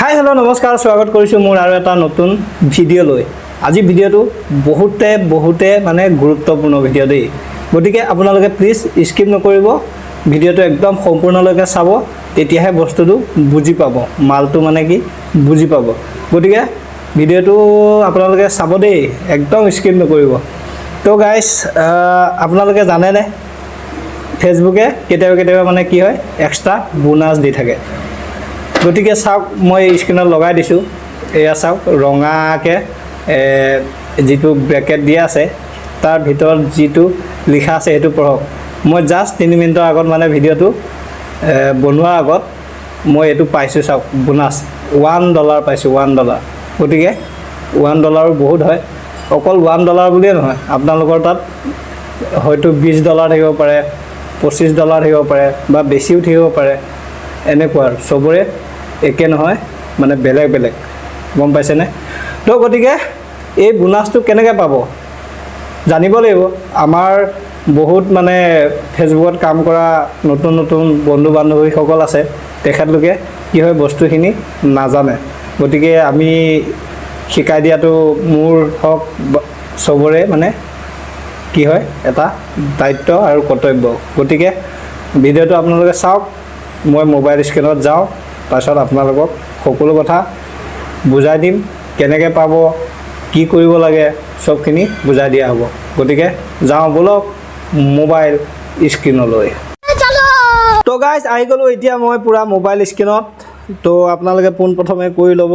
hi hello' নমস্কাৰ স্বাগত কৰিছোঁ মোৰ আৰু এটা নতুন ভিডিঅ' লৈ আজি ভিডিঅ'টো বহুতে মানে গুৰুত্বপূৰ্ণ ভিডিঅ' দেই গতিকে আপোনালোকে প্লিজ স্কিপ নকৰিব ভিডিঅ'টো একদম সম্পূৰ্ণলৈকে চাব তেতিয়াহে বস্তুটো বুজি পাব মালটো মানে কি বুজি পাব গতিকে ভিডিঅ'টো আপোনালোকে চাব দেই একদম স্কিপ নকৰিব তো গাইস আপোনালোকে জানেনে ফেসবুকে কেতিয়াবা মানে কি হয় এক্সট্ৰা বোনাস দি থাকে গতিকে চাওক মই স্ক্ৰিনত লগাই দিছোঁ এয়া চাওক ৰঙাকে যেটো ব্ৰেকেট দিয়া আছে তাৰ ভিতৰত যেটো লিখা আছে এটো পঢ়ক মই জাস্ট 3 মিনিটৰ আগত মানে ভিডিঅ'টো বনোৱাৰ আগত মই এটো পাইছোঁ চাওক বোনাস $1 পাইছোঁ $1 গতিকে $1 বহুত হয় অকল $1 বুলিয়ে নহয় আপোনালোকৰ তাত হয়তো $20 থাকিব পাৰে $25 থাকিব পাৰে বা বেছিও থাকিব পাৰে এনেকুৱা সবৰে একে নহয় মানে বেলেগ গম পাইছেনে তো গতিকে এই বোনাসটো কেনেকৈ পাব জানিব লাগিব আমাৰ বহুত মানে ফেসবুকত কাম কৰা নতুন বন্ধু বান্ধৱী সকল আছে তেখেতলোকে কি হয় বস্তুখিনি নাজানে গতিকে আমি শিকাই দিয়াটো মোৰ হক সবৰে মানে কি হয় এটা দায়িত্ব আৰু কৰ্তব্য গতিকে ভিডিঅ'টো আপোনালোকে চাওক মই মোবাইল স্ক্ৰিনত যাওঁ তাৰছত আপোনালোকক সকলো কথা বুজাই দিম কেনেকৈ পাব কি কৰিব লাগে সবখিনি বুজাই দিয়া হ'ব গতিকে যাওঁ বলক মোবাইল স্ক্ৰিনলৈ তো গাইস আহি গলো এতিয়া মই পুৰা মোবাইল স্ক্ৰিনত তো আপোনালোকে পোন প্ৰথমে কৰি ল'ব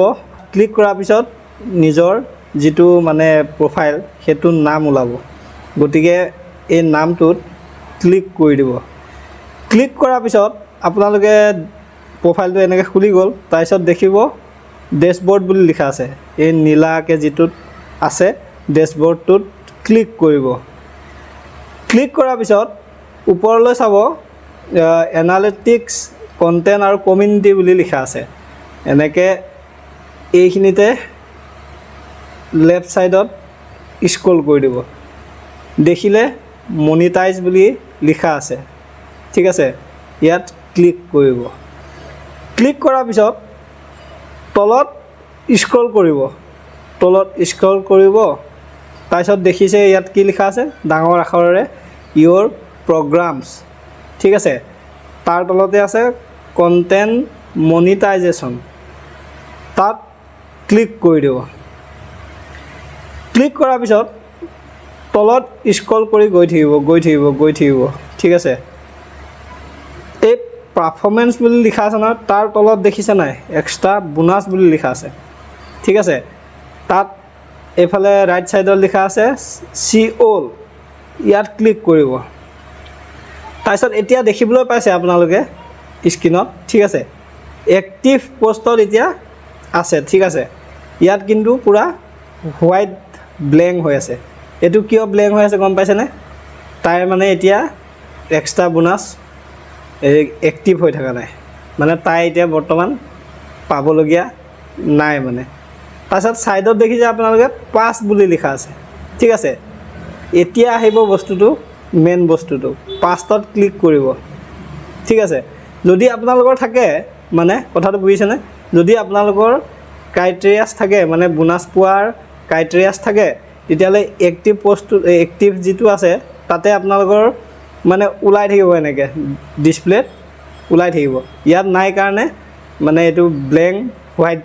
ক্লিক কৰাৰ পিছত নিজৰ যেটো মানে প্ৰফাইল হেতু নাম ওলাব গতিকে এই নামটোত ক্লিক কৰি দিব ক্লিক কৰাৰ পিছত আপোনালোকে প্ৰফাইলটো এনেকৈ খুলি গ'ল তাৰপিছত দেখিব ডেশবোৰ্ড বুলি লিখা আছে এই নীলাকে যেটোত আছে ডেশবোৰ্ডটোত ক্লিক কৰিব ক্লিক কৰাৰ পিছত ওপৰলৈ চাব এনালিটিক্স কন্টেন্ট আৰু কমিউনিটি বুলি লিখা আছে এনেকৈ এইখিনিতে লেফট সাইডত স্ক্ৰল কৰি দিব দেখিলে মনিটাইজ বুলি লিখা আছে ঠিক আছে ইয়াত ক্লিক কৰিব ক্লিক কৰাৰ পিছত তলত স্ক্ৰল কৰিব তাৰপিছত দেখিছে ইয়াত কি লিখা আছে ডাঙৰ আখৰেৰে ইউৰ প্ৰগ্ৰামছ ঠিক আছে তাৰ তলতে আছে কন্টেন্ট মনিটাইজেশ্যন তাত ক্লিক কৰি দিব ক্লিক কৰাৰ পিছত তলত স্ক্ৰল কৰি গৈ থাকিব ঠিক আছে এই পাৰফৰমেন্স বুলি লিখা আছে না তাৰ তলত দেখিছে নাই এক্সট্ৰা বোনাস বুলি লিখা আছে ঠিক আছে তাত এফালে ৰাইট সাইডত লিখা আছে সি অল ইয়াত ক্লিক কৰিব তাৰপিছত এতিয়া দেখিবলৈ পাইছে আপোনালোকে স্ক্ৰিনত ঠিক আছে এক্টিভ পোষ্টত এতিয়া আছে ঠিক আছে ইয়াত কিন্তু পুৰা হোৱাইট ব্ল্যাঙ্ক হৈ আছে এটো কিয় ব্ল্যাঙ্ক হৈ আছে গম পাইছেনে তাই মানে এতিয়া এক্সট্ৰা বোনাস এক্টিভ হৈ থকা নাই মানে তাই এতিয়া বৰ্তমান পাবলগীয়া নাই মানে তাৰছত সাইডত দেখিছে আপোনালোকে পাস বুলি লিখা আছে ঠিক আছে এতিয়া আহিব বস্তুটো মেইন বস্তুটো পাসত ক্লিক কৰিব ঠিক আছে যদি আপোনালোকৰ থাকে মানে কথাটো বুজিছেনে যদি আপোনালোকৰ ক্ৰাইটেৰিয়াছ থাকে মানে বোনাস পোৱাৰ ক্ৰাইটেৰিয়াছ থাকে তেতিয়ালে এক্টিভ পোষ্ট এক্টিভ যেটো আছে তাতে আপোনালোকৰ মানে উলাই থাকিব এনেকৈ ডিসপ্লেত উলাই থাকিব ইয়াত নাই কাৰণে মানে এটো ব্ল্যাঙ্ক হোৱাইট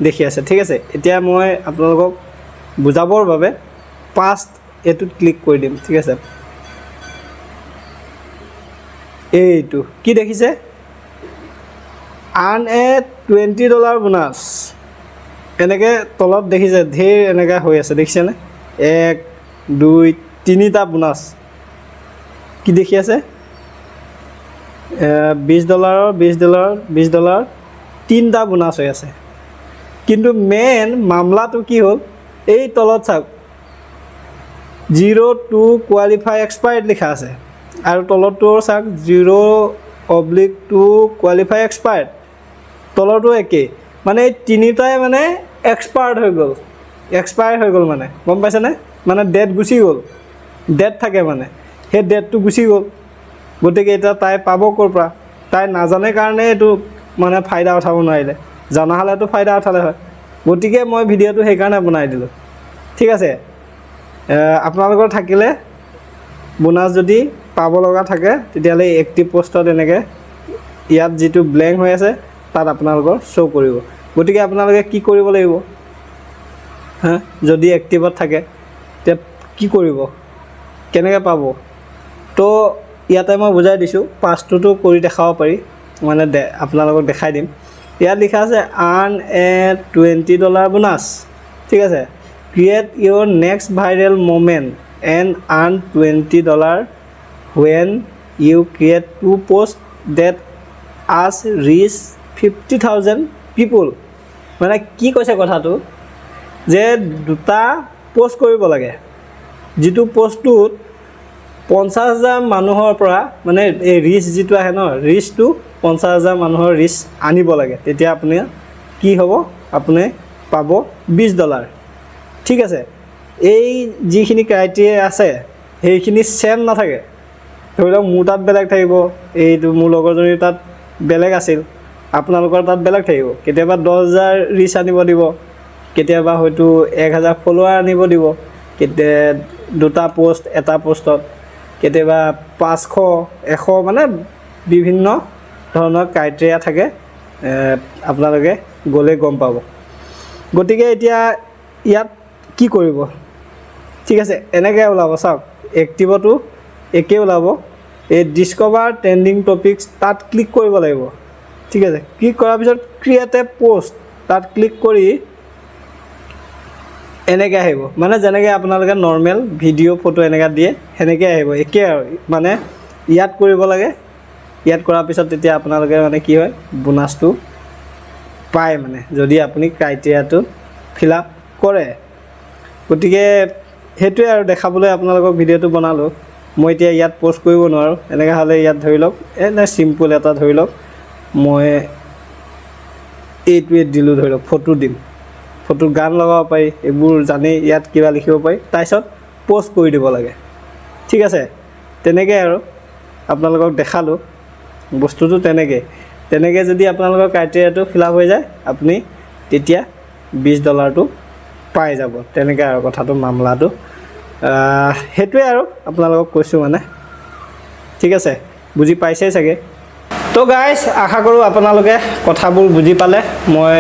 দেখি আছে ঠিক আছে এতিয়া মই আপোনালোকক বুজাবৰ বাবে পাস্ট এটোত ক্লিক কৰি দিম ঠিক আছে এইটো কি দেখিছে আন এ $20 বোনাস এনেকৈ তলত দেখিছে ধেৰ এনেকৈ হৈ আছে দেখিছেনে 1 2 3টা বোনাস কি দেখি আছে $20 তিনটা বোনাস হৈ আছে কিন্তু মেইন মামলাটো কি হ'ল এই তলত চাওক 0 to qualify expired লিখা আছে আৰু তলতো চাওক 0/2 qualify expired তলতো একে মানে তিনিটাই মানে এক্সপায়াৰ্ড হৈ গ'ল মানে গম পাইছেনে মানে ডেট গুচি গ'ল ডেট থাকে মানে হে ডেটটো গুচি গ'ল গতিকে এটা তাই পাব ক'ৰ পৰা তাই নাজানে কাৰণে এটো মানে ফায়দা উঠাব নোৱাৰিলে জনা হ'লেতো ফাইদা উঠালে হয় গতিকে মই ভিডিঅ'টো সেইকাৰণে বনাই দিলোঁ ঠিক আছে আপোনালোকৰ থাকিলে বোনাছ যদি পাব লগা থাকে তেতিয়াহ'লে এক্টিভ পোষ্টত এনেকৈ ইয়াত যিটো ব্লেংক হৈ আছে তাত আপোনালোকৰ শ্ব' কৰিব গতিকে আপোনালোকে কি কৰিব লাগিব হা যদি এক্টিভত থাকে তেতিয়া কি কৰিব কেনেকৈ পাব তো ইয়াতে মই বুজাই দিছোঁ পাঁচটোতো কৰি দেখাব পাৰি মানে আপোনালোকক দেখাই দিম ইয়াত লিখা আছে আৰ্ণ এ $20 বোনাছ ঠিক আছে create your next viral moment and earn $20 when you create 2 posts that as reach 50,000 people মানে কি কৈছে কথাটো যে দুটা পোষ্ট কৰিব লাগে যিটো পোষ্টটোত 50,000 মানুহৰ পৰা মানে এই ৰিচ যিটো আহে ন ৰিচটো 50,000 মানুহৰ ৰিচ আনিব লাগে তেতিয়া আপুনি কি হ'ব আপুনি পাব $20 ঠিক আছে এই যিখিনি ক্ৰাইটেৰিয়া আছে সেইখিনি সেম নাথাকে ধৰি লওক মোৰ তাত বেলেগ থাকিব এইটো মোৰ লগৰজনীৰ তাত বেলেগ আছিল আপোনালোকৰ তাত বেলেগ থাকিব কেতিয়াবা 10,000 ৰিচ আনিব দিব কেতিয়াবা হয়তো 1,000 ফলোৱাৰ আনিব দিব কেতিয়া দুটা পোষ্ট এটা পোষ্টত কেতিয়াবা 500 100 মানে বিভিন্ন ধৰণৰ ক্ৰাইটেৰিয়া থাকে আপোনালোকে গ'লে গম পাব গতিকে এতিয়া ইয়াত কি কৰিব ঠিক আছে এনেকৈ ওলাব চাওক এক্টিভতো একে ওলাব এই ডিস্কভাৰ ট্ৰেণ্ডিং টপিকছ তাত ক্লিক কৰিব লাগিব ঠিক আছে ক্লিক কৰাৰ পিছত ক্ৰিয়েট এ পোষ্ট তাত ক্লিক কৰি এনেকৈ আহিব মানে যেনেকৈ আপোনালোকে নৰ্মেল ভিডিঅ' ফটো এনেকৈ দিয়ে সেনেকৈ আহিব একে আৰু মানে ইয়াত কৰিব লাগে ইয়াত কৰাৰ পিছত তেতিয়া আপোনালোকে মানে কি হয় বোনাছটো পায় মানে যদি আপুনি ক্ৰাইটেৰিয়াটো ফিল আপ কৰে গতিকে সেইটোৱে আৰু দেখাবলৈ আপোনালোকক ভিডিঅ'টো বনালোঁ মই এতিয়া ইয়াত পোষ্ট কৰিব নোৱাৰোঁ এনেকৈ হ'লে ইয়াত ধৰি লওক এনে চিম্পল এটা ধৰি লওক মই এইটোৱে দিলোঁ ধৰি লওক ফটো দিম ফটো গান লগাব পাৰি এইবোৰ জানেই ইয়াত কিবা লিখিব পাৰি তাৰপিছত পোষ্ট কৰি দিব লাগে ঠিক আছে তেনেকৈ আৰু আপোনালোকক দেখালোঁ বস্তুটো তেনেকৈ যদি আপোনালোকৰ ক্ৰাইটেৰিয়াটো ফিল আপ হৈ যায় আপুনি তেতিয়া $20টো পাই যাব তেনেকৈ আৰু কথাটো মামলাটো সেইটোৱে আৰু আপোনালোকক কৈছোঁ মানে ঠিক আছে বুজি পাইছেই চাগে তো গাইজ আশা কৰোঁ আপোনালোকে কথাবোৰ বুজি পালে মই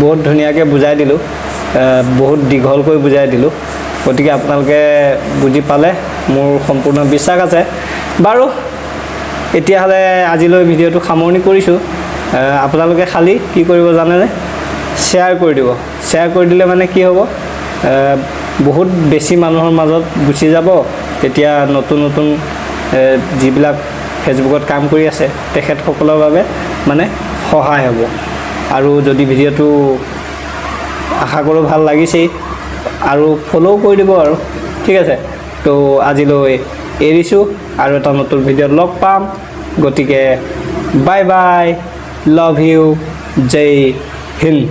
বহুত ধুনীয়াকৈ বুজাই দিলোঁ বহুত দীঘলকৈ বুজাই দিলোঁ গতিকে আপোনালোকে বুজি পালে মোৰ সম্পূৰ্ণ বিশ্বাস আছে বাৰু এতিয়াহ'লে আজিলৈ ভিডিঅ'টো সামৰণি কৰিছোঁ আপোনালোকে খালি কি কৰিব জানেনে শ্বেয়াৰ কৰি দিব শ্বেয়াৰ কৰি দিলে মানে কি হ'ব বহুত বেছি মানুহৰ মাজত গুচি যাব তেতিয়া নতুন নতুন যিবিলাক ফেচবুকত কাম কৰি আছে তেখেতসকলৰ বাবে মানে সহায় হ'ব আৰু যদি ভিডিঅ'টো আশা কৰোঁ ভাল লাগিছেই আৰু ফ'ল' কৰি দিব আৰু ঠিক আছে তো আজিলৈ এৰিছোঁ আৰু এটা নতুন ভিডিঅ'ত লগ পাম গতিকে bye bye love you Jay Hind